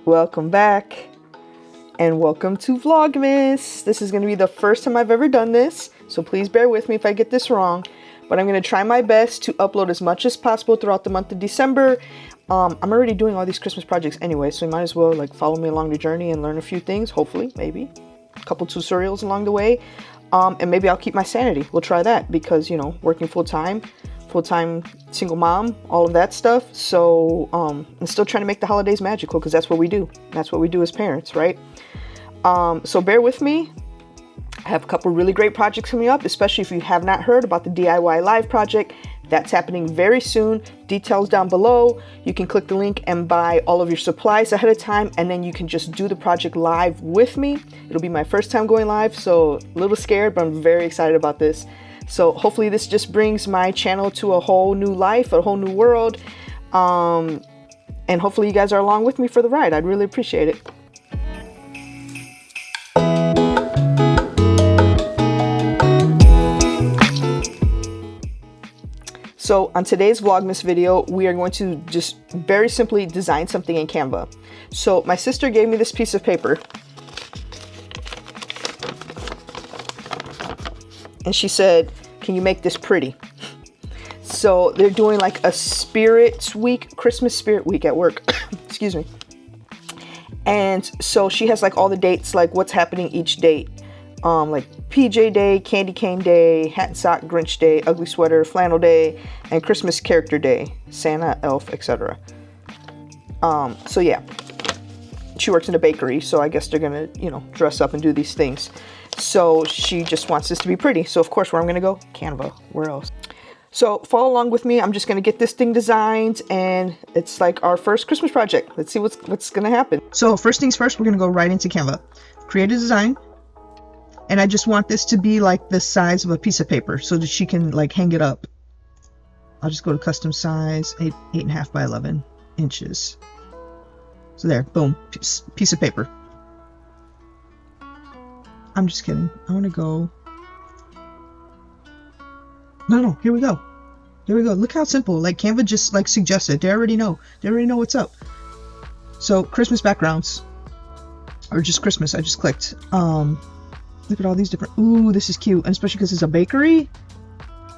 Welcome back and welcome to Vlogmas. This is going to be the first time I've ever done this, so please bear with me if I get this wrong, but I'm going to try my best to upload as much as possible throughout the month of December. I'm already doing all these Christmas projects anyway, so you might as well like follow me along the journey and learn a few things, hopefully, maybe a couple tutorials along the way, and maybe I'll keep my sanity. We'll try that because, you know, working full-time single mom, all of that stuff. So I'm still trying to make the holidays magical because that's what we do. That's what we do as parents, right? So bear with me. I have a couple really great projects coming up, especially if you have not heard about the DIY Live project. That's happening very soon. Details down below. You can click the link and buy all of your supplies ahead of time, and then you can just do the project live with me. It'll be my first time going live, so a little scared, but I'm very excited about this. So hopefully this just brings my channel to a whole new life, a whole new world. And hopefully you guys are along with me for the ride. I'd really appreciate it. So on today's Vlogmas video, we are going to just very simply design something in Canva. So my sister gave me this piece of paper. And she said, can you make this pretty? So they're doing like a Spirits Week, Christmas Spirit Week at work. Excuse me. And so she has like all the dates, like what's happening each date. Like PJ Day, Candy Cane Day, Hat and Sock Grinch Day, Ugly Sweater, Flannel Day, and Christmas Character Day, Santa, Elf, etc. So yeah, she works in a bakery, so I guess they're gonna, you know, dress up and do these things. So she just wants this to be pretty. So of course, where I'm gonna go? Canva. Where else? So follow along with me. I'm just gonna get this thing designed, and it's like our first Christmas project. Let's see what's gonna happen. So first things first, we're gonna go right into Canva, create a design, and I just want this to be like the size of a piece of paper so that she can like hang it up. I'll just go to custom size, 8.5 by 11 inches. So there, boom, piece of paper. I'm just kidding. I want to go. No, here we go. Here we go. Look how simple. Like Canva just like suggested. They already know. They already know what's up. So Christmas backgrounds, or just Christmas. I just clicked. Look at all these different. Ooh, this is cute, and especially because it's a bakery.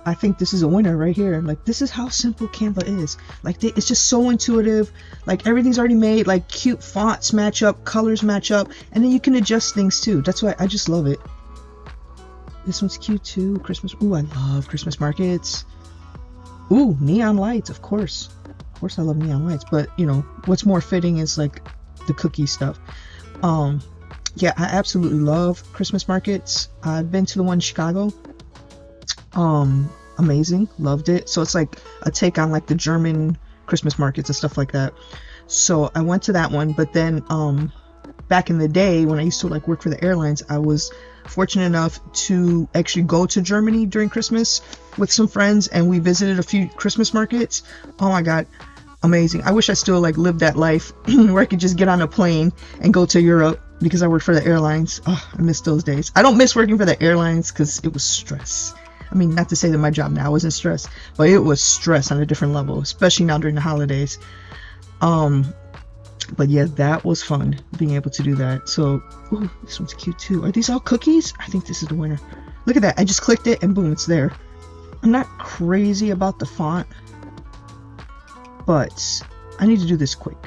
I think this is a winner right here. Like, this is how simple Canva is. Like, it's just so intuitive. Like, everything's already made. Like, cute fonts match up, colors match up, and then you can adjust things too. That's why I just love it. This one's cute too. Christmas. Ooh, I love Christmas markets. Ooh, neon lights, of course. Of course, I love neon lights. But you know, what's more fitting is like the cookie stuff. Yeah, I absolutely love Christmas markets. I've been to the one in Chicago. Amazing, loved it. So it's like a take on like the German Christmas markets and stuff like that. So I went to that one, but then back in the day when I used to like work for the airlines, I was fortunate enough to actually go to Germany during Christmas with some friends, and we visited a few Christmas markets. Oh my god, amazing. I wish I still like lived that life where I could just get on a plane and go to Europe, because I worked for the airlines. Oh, I miss those days. I don't miss working for the airlines because it was stress. I mean, not to say that my job now isn't stress, but it was stress on a different level, especially now during the holidays. But yeah, that was fun being able to do that. So, ooh, this one's cute too. Are these all cookies? I think this is the winner. Look at that. I just clicked it and boom, it's there. I'm not crazy about the font, but I need to do this quick.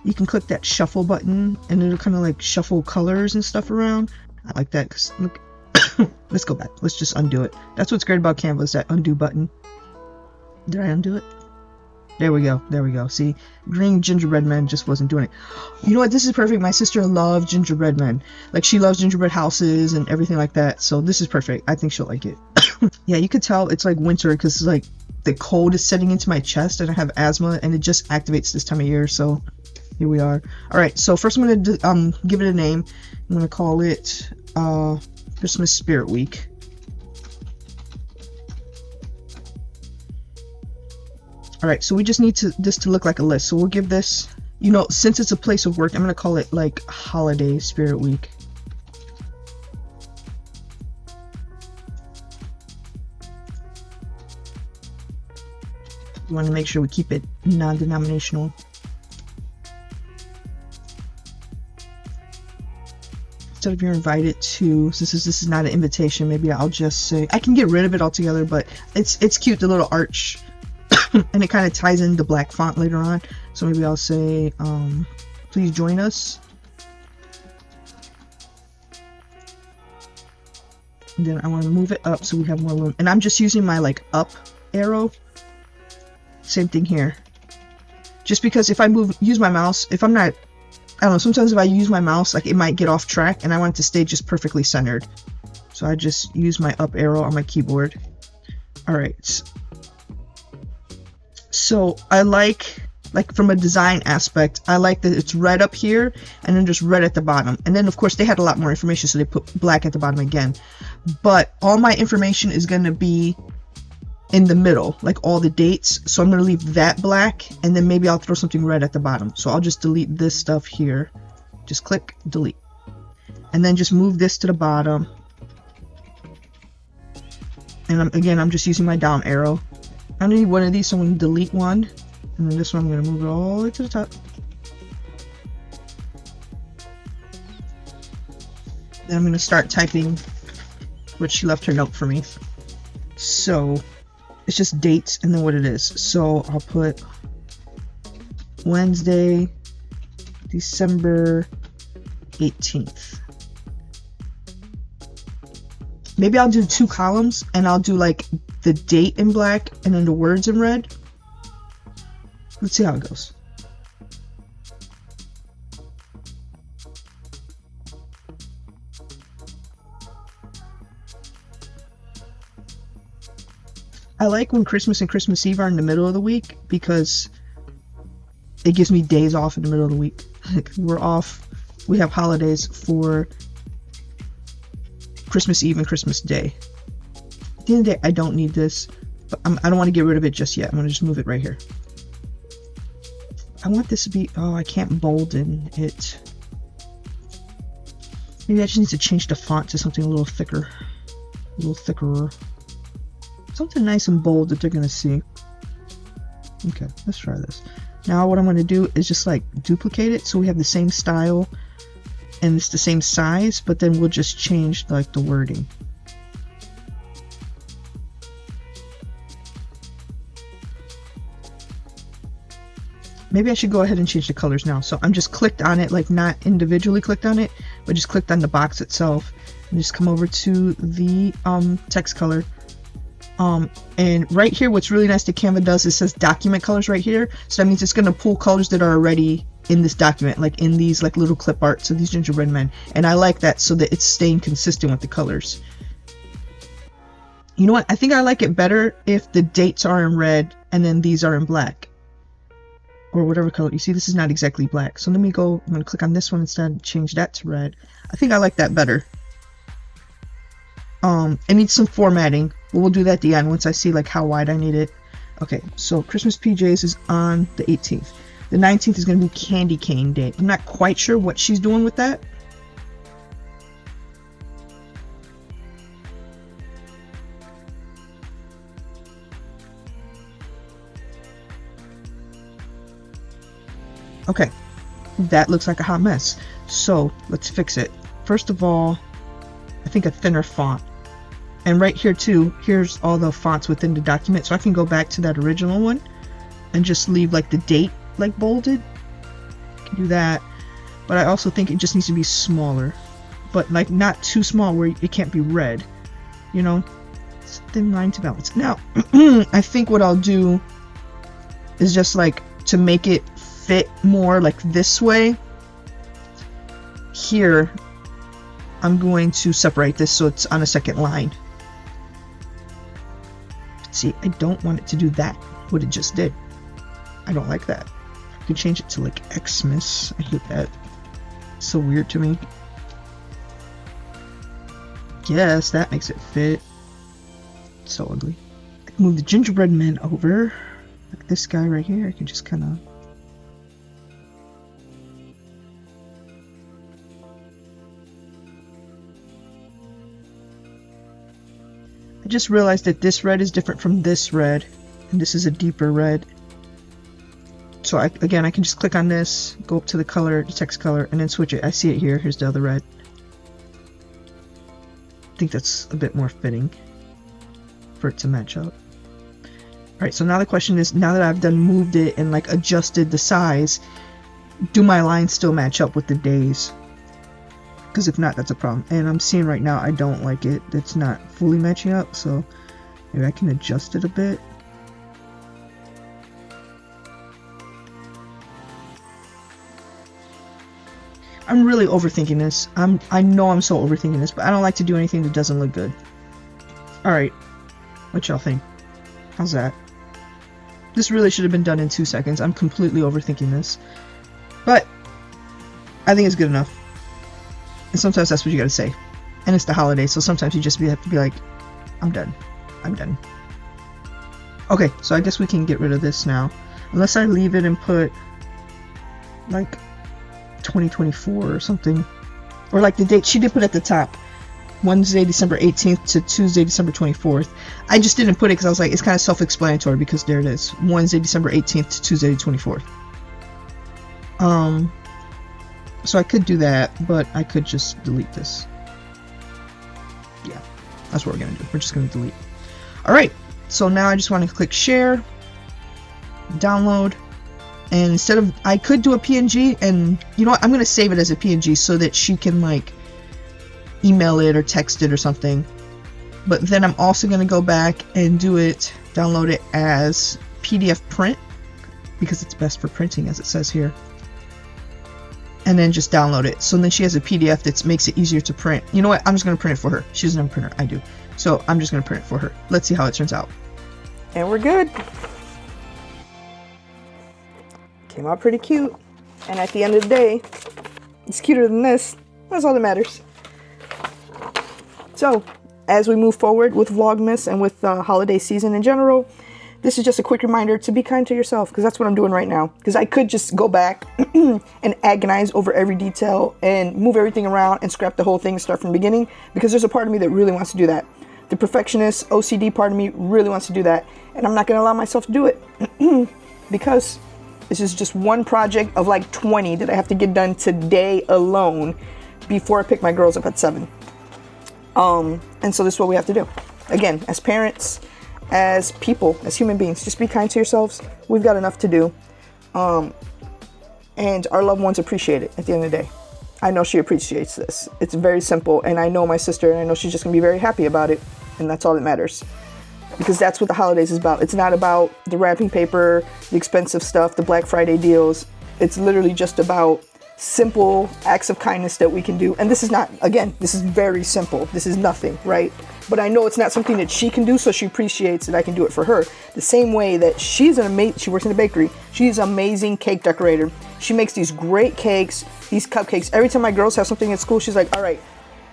You can click that shuffle button and it'll kind of like shuffle colors and stuff around. I like that because look, let's go back. Let's just undo it. That's what's great about Canva, is that undo button. Did I undo it? There we go. There we go. See, green gingerbread men just wasn't doing it. You know what? This is perfect. My sister loved gingerbread men. Like, she loves gingerbread houses and everything like that. So this is perfect. I think she'll like it. Yeah, you could tell it's like winter because it's like the cold is setting into my chest and I have asthma and it just activates this time of year. So here we are. All right. So first I'm going to give it a name. I'm going to call it Christmas Spirit Week. All right, so we just need this to look like a list. So we'll give this, you know, since it's a place of work, I'm gonna call it like Holiday Spirit Week. We want to make sure we keep it non-denominational. instead of you're invited to, since this is not an invitation, maybe I'll just say, I can get rid of it altogether, but it's cute, the little arch, and it kind of ties in the black font later on. So maybe I'll say, please join us. And then I want to move it up so we have more room. And I'm just using my like up arrow. Same thing here. Just because if I use my mouse, if I'm not, I don't know, sometimes if I use my mouse, like it might get off track, and I want it to stay just perfectly centered. So I just use my up arrow on my keyboard. Alright. So I like from a design aspect, I like that it's red up here and then just red at the bottom. And then of course they had a lot more information, so they put black at the bottom again. But all my information is going to be in the middle, like all the dates. So I'm going to leave that black, and then maybe I'll throw something red at the bottom. So I'll just delete this stuff here. Just click delete. And then just move this to the bottom. And again, I'm just using my down arrow. I need one of these, so I'm going to delete one. And then this one, I'm going to move it all the way to the top. Then I'm going to start typing what she left her note for me. So it's just dates and then what it is. So I'll put Wednesday, December 18th. Maybe I'll do 2 columns, and I'll do like the date in black and then the words in red. Let's see how it goes. I like when Christmas and Christmas Eve are in the middle of the week, because it gives me days off in the middle of the week. Like, we're off, we have holidays for Christmas Eve and Christmas Day. At the end of the day, I don't need this, but I don't want to get rid of it just yet. I'm going to just move it right here. I want this to be, oh, I can't bolden it. Maybe I just need to change the font to something a little thicker. A little thickerer. Something nice and bold that they're going to see. Okay, let's try this. Now what I'm going to do is just like duplicate it so we have the same style and it's the same size, but then we'll just change like the wording. Maybe I should go ahead and change the colors now. So I'm just clicked on it, like not individually clicked on it, but just clicked on the box itself, and just come over to the text color. And right here, what's really nice that Canva does, it says document colors right here. So that means it's going to pull colors that are already in this document, like in these like little clip arts of these gingerbread men. And I like that, so that it's staying consistent with the colors. You know what? I think I like it better if the dates are in red and then these are in black. Or whatever color. You see, this is not exactly black. So let me go, I'm going to click on this one instead and change that to red. I think I like that better. It needs some formatting, but we'll do that at the end once I see like how wide I need it. Okay, so Christmas PJs is on the 18th. The 19th is going to be Candy Cane Day. I'm not quite sure what she's doing with that. Okay, that looks like a hot mess. So let's fix it. First of all, I think a thinner font. And right here too, here's all the fonts within the document. So I can go back to that original one and just leave like the date like bolded. I can do that. But I also think it just needs to be smaller. But like not too small where it can't be read. You know? It's a thin line to balance. Now, I think what I'll do is just like to make it fit more like this way. Here, I'm going to separate this so it's on a second line. But see, I don't want it to do that, what it just did. I don't like that. I could change it to like Xmas. I hate that. It's so weird to me. Yes, that makes it fit. It's so ugly. I can move the gingerbread men over. Like this guy right here, I can just kind of... I just realized that this red is different from this red, and this is a deeper red. So again, I can just click on this, go up to the color, the text color, and then switch it. I see it here. Here's the other red. think that's a bit more fitting for it to match up. Alright, so now the question is, now that I've done moved it and like adjusted the size, do my lines still match up with the days? Because if not, that's a problem. And I'm seeing right now I don't like it. It's not fully matching up, so maybe I can adjust it a bit. I'm really overthinking this. I know I'm so overthinking this, but I don't like to do anything that doesn't look good. Alright, what y'all think? How's that? This really should have been done in 2 seconds. I'm completely overthinking this. But I think it's good enough. And sometimes that's what you gotta say. And it's the holidays, so sometimes you just have to be like, I'm done. I'm done. Okay, so I guess we can get rid of this now. Unless I leave it and put like 2024 or something. Or like the date she did put at the top. Wednesday, December 18th to Tuesday, December 24th. I just didn't put it because I was like, it's kind of self-explanatory because there it is. Wednesday, December 18th to Tuesday, 24th. So I could do that, but I could just delete this. Yeah, that's what we're gonna do. We're just gonna delete. Alright, so now I just want to click share, download, and instead of, I could do a PNG, and you know what, I'm gonna save it as a PNG so that she can like email it or text it or something. But then I'm also gonna go back and do it, download it as PDF print, because it's best for printing as it says here. And then just download it. So then she has a PDF that makes it easier to print. You know what? I'm just going to print it for her. She doesn't have a printer. I do. So I'm just going to print it for her. Let's see how it turns out. And we're good. Came out pretty cute. And at the end of the day, it's cuter than this. That's all that matters. So as we move forward with Vlogmas and with the holiday season in general, this is just a quick reminder to be kind to yourself, because that's what I'm doing right now. Because I could just go back and agonize over every detail and move everything around and scrap the whole thing and start from the beginning, because there's a part of me that really wants to do that. The perfectionist, OCD part of me really wants to do that. And I'm not going to allow myself to do it because this is just one project of like 20 that I have to get done today alone before I pick my girls up at 7. And so this is what we have to do. Again, as parents, as people, as human beings, just be kind to yourselves. We've got enough to do. And our loved ones appreciate it at the end of the day. I know she appreciates this. It's very simple. And I know my sister, and I know she's just going to be very happy about it. And that's all that matters. Because that's what the holidays is about. It's not about the wrapping paper, the expensive stuff, the Black Friday deals. It's literally just about simple acts of kindness that we can do. And this is not, again, this is very simple. This is nothing, right? But I know it's not something that she can do, so she appreciates that I can do it for her. The same way that she works in a bakery. She's an amazing cake decorator. She makes these great cakes, these cupcakes. Every time my girls have something at school, she's like, all right,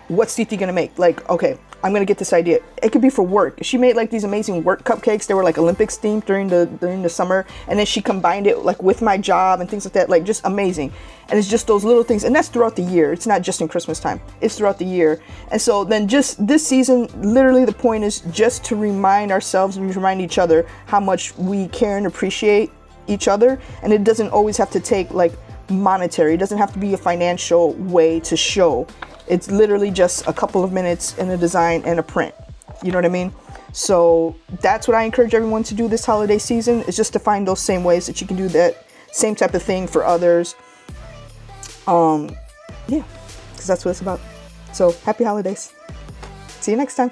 what's Titi gonna make? Like, okay, I'm gonna get this idea. It could be for work. She made like these amazing work cupcakes. They were like Olympics themed during the summer, and then she combined it like with my job and things like that. Like, just amazing. And it's just those little things, and that's throughout the year. It's not just in Christmas time. It's throughout the year. And so then just this season, literally the point is just to remind ourselves and remind each other how much we care and appreciate each other. And it doesn't always have to take like monetary. It doesn't have to be a financial way to show. It's literally just a couple of minutes in a design and a print. You know what I mean? So that's what I encourage everyone to do this holiday season, is just to find those same ways that you can do that same type of thing for others. Yeah, because that's what it's about. So happy holidays. See you next time.